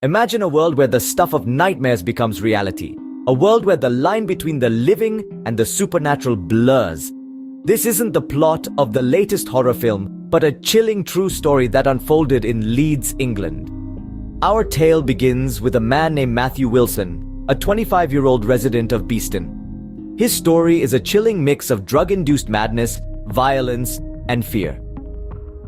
Imagine a world where the stuff of nightmares becomes reality. A world where the line between the living and the supernatural blurs. This isn't the plot of the latest horror film, but a chilling true story that unfolded in Leeds, England. Our tale begins with a man named Matthew Wilson, a 25-year-old resident of Beeston. His story is a chilling mix of drug-induced madness, violence, and fear.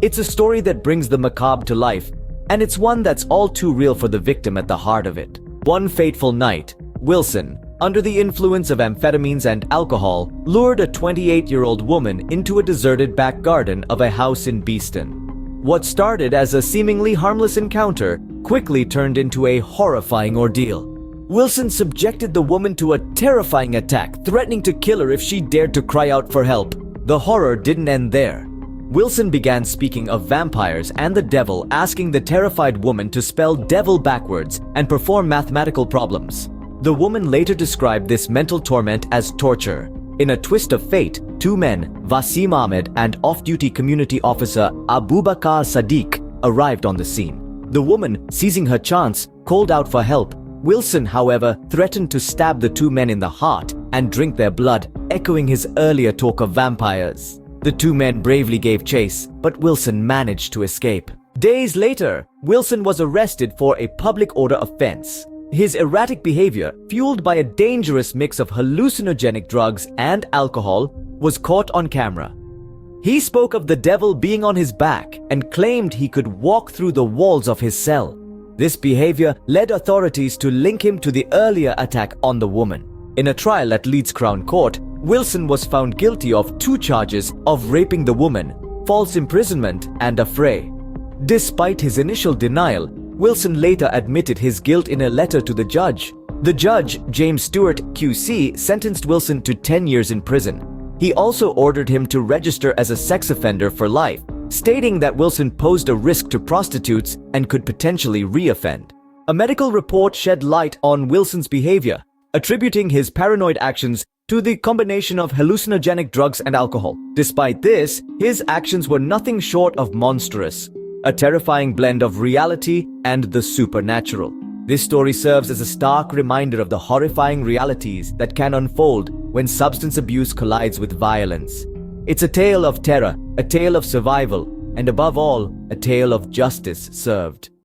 It's a story that brings the macabre to life, and it's one that's all too real for the victim at the heart of it. One fateful night, Wilson, under the influence of amphetamines and alcohol, lured a 28-year-old woman into a deserted back garden of a house in Beeston. What started as a seemingly harmless encounter quickly turned into a horrifying ordeal. Wilson subjected the woman to a terrifying attack, threatening to kill her if she dared to cry out for help. The horror didn't end there. Wilson began speaking of vampires and the devil, asking the terrified woman to spell devil backwards and perform mathematical problems. The woman later described this mental torment as torture. In a twist of fate, two men, Wasim Ahmed and off-duty community officer Abubakar Sadiq, arrived on the scene. The woman, seizing her chance, called out for help. Wilson, however, threatened to stab the two men in the heart and drink their blood, echoing his earlier talk of vampires. The two men bravely gave chase, but Wilson managed to escape. Days later, Wilson was arrested for a public order offense. His erratic behavior, fueled by a dangerous mix of hallucinogenic drugs and alcohol, was caught on camera. He spoke of the devil being on his back and claimed he could walk through the walls of his cell. This behavior led authorities to link him to the earlier attack on the woman. In a trial at Leeds Crown Court, Wilson was found guilty of 2 charges of raping the woman, false imprisonment, and affray. Despite his initial denial, Wilson later admitted his guilt in a letter to the judge. The judge, James Stewart, QC, sentenced Wilson to 10 years in prison. He also ordered him to register as a sex offender for life, stating that Wilson posed a risk to prostitutes and could potentially re-offend. A medical report shed light on Wilson's behavior, attributing his paranoid actions to the combination of hallucinogenic drugs and alcohol. Despite this, his actions were nothing short of monstrous, a terrifying blend of reality and the supernatural. This story serves as a stark reminder of the horrifying realities that can unfold when substance abuse collides with violence. It's a tale of terror, a tale of survival, and above all, a tale of justice served.